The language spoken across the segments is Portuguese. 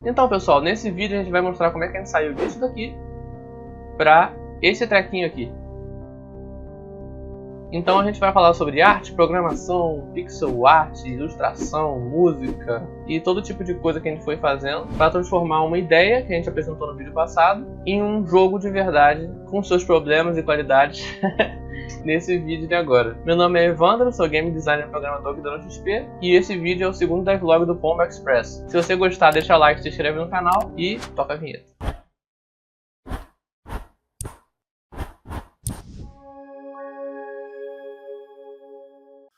Então, pessoal, nesse vídeo a gente vai mostrar como é que a gente saiu disso daqui para esse trequinho aqui. Então a gente vai falar sobre arte, programação, pixel art, ilustração, música e todo tipo de coisa que a gente foi fazendo para transformar uma ideia que a gente apresentou no vídeo passado em um jogo de verdade com seus problemas e qualidades nesse vídeo de agora. Meu nome é Evandro, sou game designer e programador aqui da XP e esse vídeo é o segundo devlog do Pombo Express. Se você gostar, deixa o like, se inscreve no canal e toca a vinheta.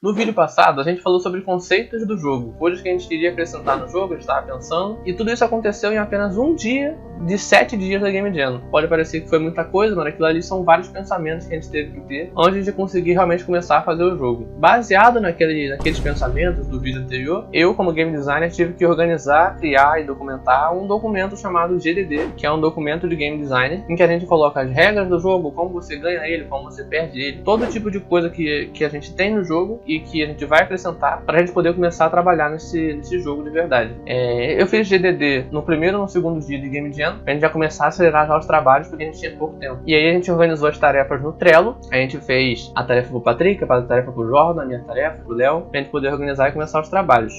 No vídeo passado, a gente falou sobre conceitos do jogo, coisas que a gente queria acrescentar no jogo, a gente estava pensando, e tudo isso aconteceu em apenas um dia de 7 dias da Game Jam. Pode parecer que foi muita coisa, mas aquilo ali são vários pensamentos que a gente teve que ter antes de conseguir realmente começar a fazer o jogo. Baseado naqueles pensamentos do vídeo anterior, eu, como game designer, tive que organizar, criar e documentar um documento chamado GDD, que é um documento de game designer, em que a gente coloca as regras do jogo, como você ganha ele, como você perde ele, todo tipo de coisa que a gente tem no jogo e que a gente vai acrescentar para a gente poder começar a trabalhar nesse jogo de verdade. Eu fiz GDD no primeiro e no segundo dia de Game Jam, pra gente já começar a acelerar já os trabalhos, porque a gente tinha pouco tempo. E aí a gente organizou as tarefas no Trello, a gente fez a tarefa pro Patrick, a tarefa pro Jordan, a minha tarefa pro Léo, pra gente poder organizar e começar os trabalhos.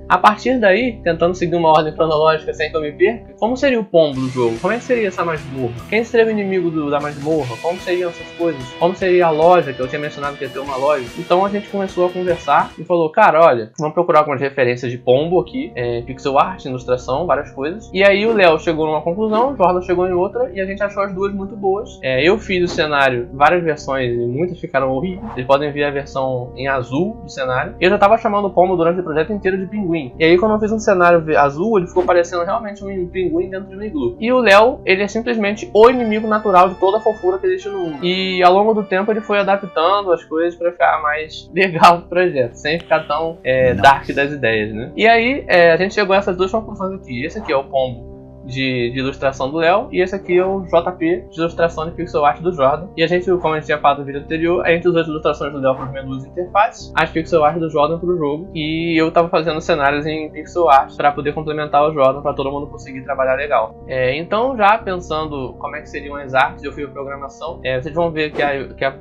A partir daí, tentando seguir uma ordem cronológica sem que eu me perca, como seria o pombo do jogo? Como é que seria essa masmorra? Quem seria o inimigo da masmorra? Como seriam essas coisas? Como seria a loja, que eu tinha mencionado que ia ter uma loja? Então a gente começou a conversar e falou, cara, olha, vamos procurar algumas referências de pombo aqui, pixel art, ilustração, várias coisas. E aí o Léo chegou numa conclusão, o Jordan chegou em outra, e a gente achou as duas muito boas. Eu fiz o cenário, várias versões, e muitas ficaram horríveis. Vocês podem ver a versão em azul do cenário. E eu já estava chamando o pombo durante o projeto inteiro de pinguim. E aí quando eu fiz um cenário azul, ele ficou parecendo realmente um pinguim dentro de um iglu. E o Léo, ele é simplesmente o inimigo natural de toda a fofura que existe no mundo. E ao longo do tempo ele foi adaptando as coisas para ficar mais legal pro projeto, sem ficar tão dark das ideias, né? E aí a gente chegou a essas duas conclusões aqui. Esse aqui é o pombo de ilustração do Léo, e esse aqui é o JP de ilustração de pixel art do Jordan. E a gente, como a gente tinha falado no vídeo anterior, a gente usou as ilustrações do Léo para os menus e interfaces, as pixel art do Jordan para o jogo, e eu tava fazendo cenários em pixel art para poder complementar o Jordan, para todo mundo conseguir trabalhar legal. Então, já pensando como é que seriam as artes, eu fui a programação. Vocês vão ver que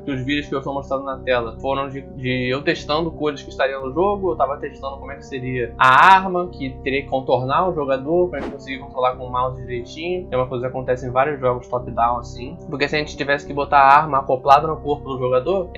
os vídeos que eu estou mostrando na tela foram de eu testando coisas que estariam no jogo. Eu tava testando como é que seria a arma, que teria que contornar o jogador para ele conseguir controlar com o mouse direitinho. É uma coisa que acontece em vários jogos top-down assim, porque se a gente tivesse que botar a arma acoplada no corpo do jogador,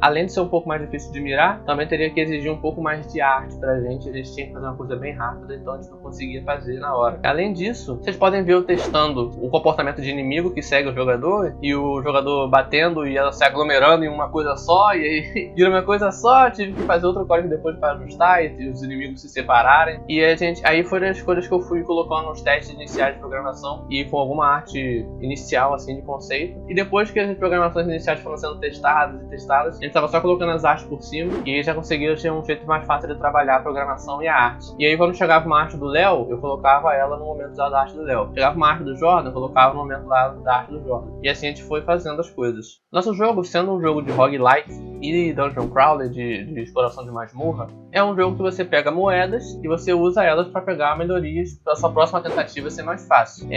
além de ser um pouco mais difícil de mirar, também teria que exigir um pouco mais de arte pra gente. Eles tinham que fazer uma coisa bem rápida, então a gente não conseguia fazer na hora. Além disso, vocês podem ver eu testando o comportamento de inimigo que segue o jogador, e o jogador batendo e ela se aglomerando em uma coisa só, e aí vira uma coisa só. Tive que fazer outro código depois para ajustar e os inimigos se separarem. E aí foram as coisas que eu fui colocando nos testes iniciais de programação e com alguma arte inicial assim de conceito. E depois que as programações iniciais foram sendo testadas, a gente estava só colocando as artes por cima e aí já conseguia ter um jeito mais fácil de trabalhar a programação e a arte. E aí quando chegava uma arte do Léo, eu colocava ela no momento da arte do Léo. Chegava uma arte do Jordan, eu colocava no momento da arte do Jordan. E assim a gente foi fazendo as coisas. Nosso jogo, sendo um jogo de roguelike e dungeon crawler, de exploração de masmorra, é um jogo que você pega moedas e você usa elas para pegar melhorias para sua próxima tentativa ser mais fácil.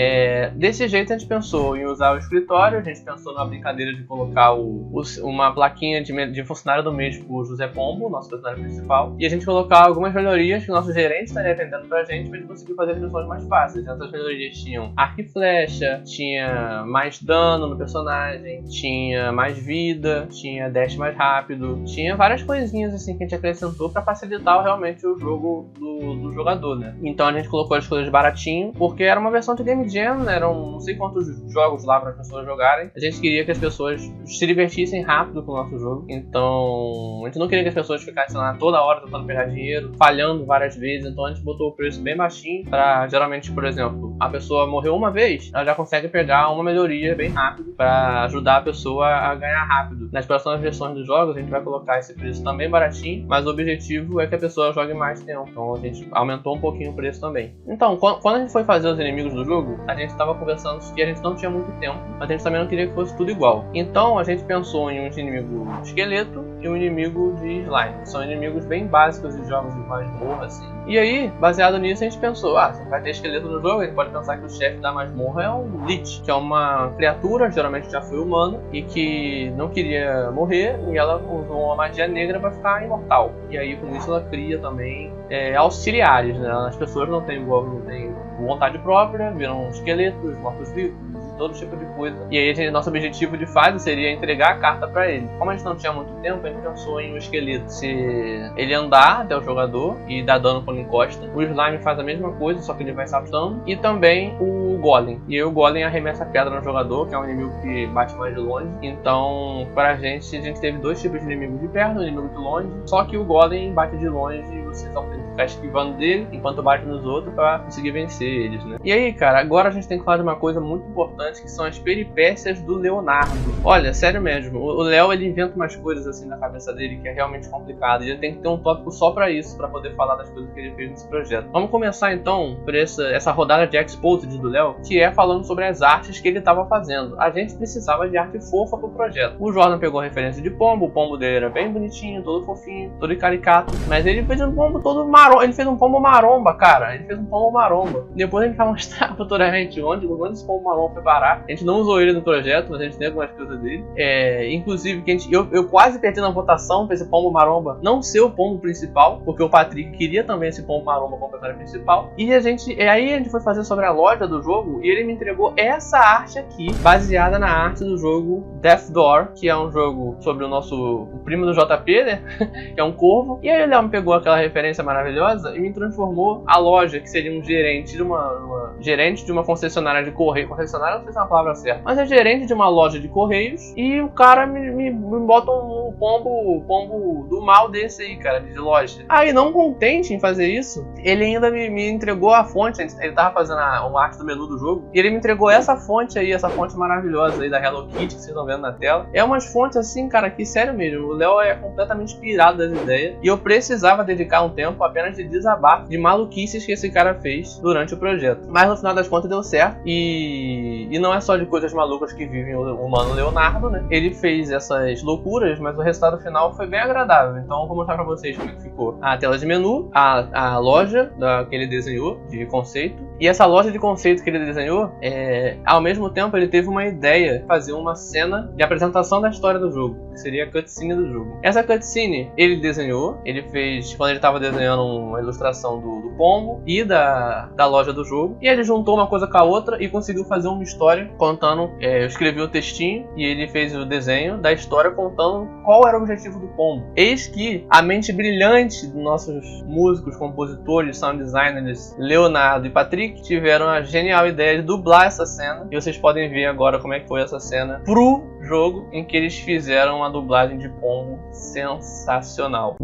Desse jeito a gente pensou em usar o escritório, a gente pensou na brincadeira de colocar uma plaquinha de funcionário do mês pro José Pombo, nosso personagem principal, e a gente colocar algumas melhorias que o nosso gerente estaria vendendo pra gente conseguir fazer as missões mais fáceis. Essas melhorias tinham arco e flecha, tinha mais dano no personagem, tinha mais vida, tinha dash mais rápido, tinha várias coisinhas assim que a gente acrescentou pra facilitar realmente o jogo do jogador, né? Então a gente colocou as coisas baratinho, porque era uma versão de Game Jam, né? Eram não sei quantos jogos lá para as pessoas jogarem. A gente queria que as pessoas se divertissem rápido com o nosso jogo. Então, a gente não queria que as pessoas ficassem lá toda hora tentando pegar dinheiro, falhando várias vezes. Então, a gente botou o preço bem baixinho para, geralmente, por exemplo, a pessoa morreu uma vez, ela já consegue pegar uma melhoria bem rápido para ajudar a pessoa a ganhar rápido. Nas próximas versões dos jogos, a gente vai colocar esse preço também baratinho, mas o objetivo é que a pessoa jogue mais tempo. Então, a gente aumentou um pouquinho o preço também. Então, quando a gente foi fazer os inimigos do jogo, a gente estava conversando que a gente não tinha muito tempo, mas a gente também não queria que fosse tudo igual. Então a gente pensou em um inimigo esqueleto e um inimigo de slime. São inimigos bem básicos de jogos de masmorra, assim. E aí, baseado nisso, a gente pensou, se vai ter esqueleto no jogo, a gente pode pensar que o chefe da masmorra é um Lich, que é uma criatura, geralmente já foi humana, e que não queria morrer, e ela usou uma magia negra para ficar imortal. E aí, com isso, ela cria também auxiliares, né? As pessoas não têm vontade própria, viram esqueletos, mortos-vivos, todo tipo de coisa. E aí, nosso objetivo de fase seria entregar a carta pra ele. Como a gente não tinha muito tempo, a gente pensou em um esqueleto. Se ele andar até o jogador e dar dano quando encosta, o slime faz a mesma coisa, só que ele vai se afastando. E também o golem. E aí o golem arremessa pedra no jogador, que é um inimigo que bate mais de longe. Então, pra gente, a gente teve dois tipos de inimigos de perto, um inimigo de longe. Só que o golem bate de longe e você só tem que ficar esquivando dele, enquanto bate nos outros pra conseguir vencer eles, né? E aí, cara, agora a gente tem que falar de uma coisa muito importante, que são as peripécias do Leonardo. Olha, sério mesmo, o Léo, ele inventa umas coisas assim na cabeça dele que é realmente complicado, e ele tem que ter um tópico só pra isso, pra poder falar das coisas que ele fez nesse projeto. Vamos começar então por essa rodada de Exposed do Léo, que é falando sobre as artes que ele estava fazendo. A gente precisava de arte fofa pro projeto. O Jordan pegou a referência de pombo, o pombo dele era bem bonitinho, todo fofinho, todo caricato, mas ele fez um pombo todo maromba, ele fez um pombo maromba, cara, ele fez um pombo maromba. Depois a gente vai mostrar futuramente onde esse pombo maromba foi parar. A gente não usou ele no projeto, mas a gente tem algumas coisas dele. Inclusive, eu quase perdi na votação pra esse pombo maromba não ser o pombo principal, porque o Patrick queria também esse pombo maromba como personagem principal. E aí a gente foi fazer sobre a loja do jogo e ele me entregou essa arte aqui, baseada na arte do jogo Death Door, que é um jogo sobre o primo do JP, né? Que é um corvo. E aí o Léo me pegou aquela referência maravilhosa e me transformou a loja, que seria um gerente de uma concessionária de correio. Concessionária, não sei se é uma palavra certa, mas é gerente de uma loja de correios. E o cara me bota um pombo do mal desse aí, cara, de loja. Aí, não contente em fazer isso, ele ainda me entregou a fonte. Ele tava fazendo uma arte do menu do jogo, e ele me entregou essa fonte aí, essa fonte maravilhosa aí da Hello Kitty, que vocês estão vendo na tela. É umas fontes assim, cara, que sério mesmo, o Léo é completamente inspirado das ideias, e eu precisava dedicar um tempo apenas de desabafo, de maluquices que esse cara fez durante o projeto. Mas no final das contas deu certo, e não é só de coisas malucas que vivem o humano Leonardo, né? Ele fez essas loucuras, mas o resultado final foi bem agradável. Então eu vou mostrar pra vocês como é que ficou a tela de menu, a loja que ele desenhou, de conceito. E essa loja de conceito que ele desenhou, ao mesmo tempo ele teve uma ideia de fazer uma cena de apresentação da história do jogo, que seria a cutscene do jogo. Essa cutscene ele desenhou, ele fez quando ele estava desenhando uma ilustração do pombo e da loja do jogo, e ele juntou uma coisa com a outra e conseguiu fazer uma história contando, eu escrevi o textinho e ele fez o desenho da história contando qual era o objetivo do pombo. Eis que a mente brilhante dos nossos músicos, compositores, sound designers, Leonardo e Patrick, tiveram a genial ideia de dublar essa cena, e vocês podem ver agora como é que foi essa cena pro jogo, em que eles fizeram uma dublagem de pombo sensacional.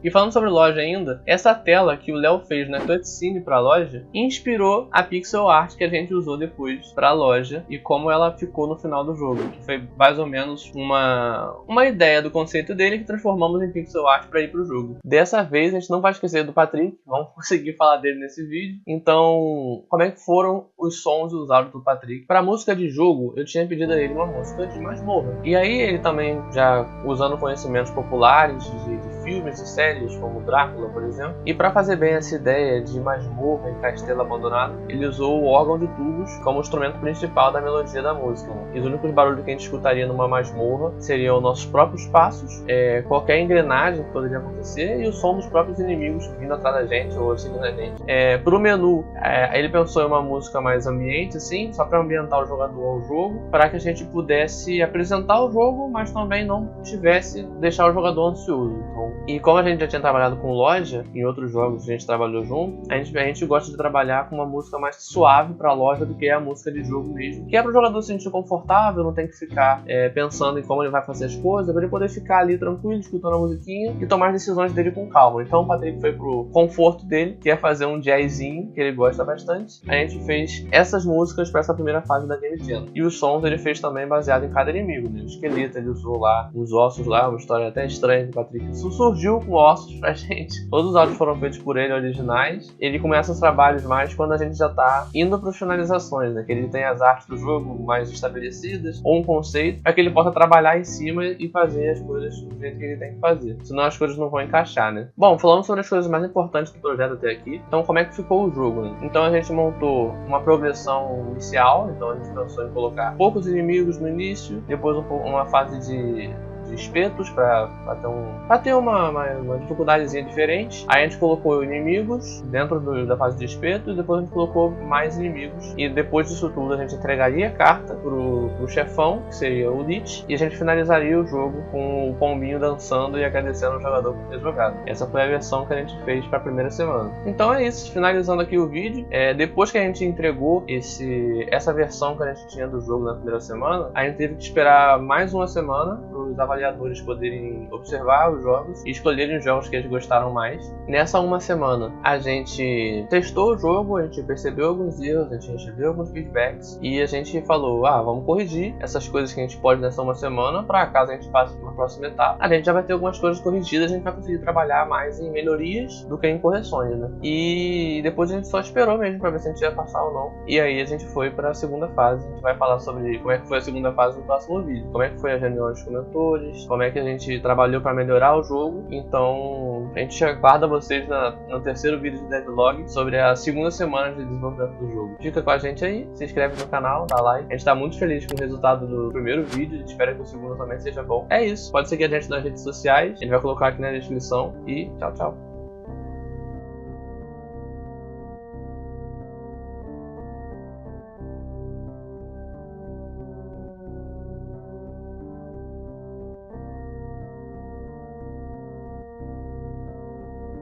E falando sobre loja ainda, essa tela que o Léo fez na cutscene pra loja inspirou a pixel art que a gente usou depois pra loja e como ela ficou no final do jogo, que foi mais ou menos uma ideia do conceito dele que transformamos em pixel art pra ir pro jogo. Dessa vez a gente não vai esquecer do Patrick, vamos conseguir falar dele nesse vídeo. Então, como é que foram os sons e os áudios do Patrick? Pra música de jogo, eu tinha pedido a ele uma música de masmorra. E aí ele também, já usando conhecimentos populares de filmes e séries, como Drácula, por exemplo. E para fazer bem essa ideia de masmorra e castelo abandonado, ele usou o órgão de tubos como instrumento principal da melodia da música, né? E os únicos barulhos que a gente escutaria numa masmorra seriam nossos próprios passos, qualquer engrenagem que poderia acontecer e o som dos próprios inimigos vindo atrás da gente ou seguindo a gente. Pro menu, ele pensou em uma música mais ambiente, assim, só para ambientar o jogador ao jogo, para que a gente pudesse apresentar o jogo, mas também não deixar o jogador ansioso. Então, E como a gente já tinha trabalhado com loja, em outros jogos a gente trabalhou junto, a gente gosta de trabalhar com uma música mais suave pra loja do que a música de jogo mesmo. Que é pro jogador se sentir confortável, não tem que ficar pensando em como ele vai fazer as coisas, pra ele poder ficar ali tranquilo, escutando a musiquinha e tomar as decisões dele com calma. Então o Patrick foi pro conforto dele, que é fazer um jazzinho, que ele gosta bastante. A gente fez essas músicas pra essa primeira fase da Game Jam. E os sons ele fez também baseado em cada inimigo, né? O esqueleto ele usou lá, os ossos lá, uma história até estranha do Patrick. Isso surgiu com ossos pra gente. Todos os áudios foram feitos por ele, originais. Ele começa os trabalhos mais quando a gente já tá indo para finalizações, né? Que ele tem as artes do jogo mais estabelecidas, ou um conceito, para que ele possa trabalhar em cima e fazer as coisas do jeito que ele tem que fazer. Senão as coisas não vão encaixar, né? Bom, falando sobre as coisas mais importantes do projeto até aqui, então como é que ficou o jogo, né? Então a gente montou uma progressão inicial, então a gente pensou em colocar poucos inimigos no início, depois uma fase de espetos pra ter uma dificuldadezinha diferente. Aí a gente colocou inimigos dentro da fase de espeto e depois a gente colocou mais inimigos. E depois disso tudo a gente entregaria a carta pro chefão, que seria o Lich, e a gente finalizaria o jogo com o pombinho dançando e agradecendo ao jogador por ter jogado. Essa foi a versão que a gente fez pra primeira semana. Então é isso, finalizando aqui o vídeo. Depois que a gente entregou essa versão que a gente tinha do jogo na primeira semana, a gente teve que esperar mais uma semana os avaliadores poderem observar os jogos e escolherem os jogos que eles gostaram mais. Nessa uma semana a gente testou o jogo, a gente percebeu alguns erros, a gente recebeu alguns feedbacks e a gente falou, vamos corrigir essas coisas que a gente pode nessa uma semana, para caso a gente passe para uma próxima etapa, a gente já vai ter algumas coisas corrigidas, a gente vai conseguir trabalhar mais em melhorias do que em correções, né? E depois a gente só esperou mesmo para ver se a gente ia passar ou não. E aí a gente foi para a segunda fase. A gente vai falar sobre como é que foi a segunda fase no próximo vídeo. Como é que foi as reuniões com mentores, como é que a gente trabalhou para melhorar o jogo. Então a gente aguarda vocês no terceiro vídeo de devlog sobre a segunda semana de desenvolvimento do jogo. Fica com a gente aí, se inscreve no canal, dá like. A gente tá muito feliz com o resultado do primeiro vídeo, a gente espera que o segundo também seja bom. É isso, pode seguir a gente nas redes sociais, a gente vai colocar aqui na descrição e tchau, tchau.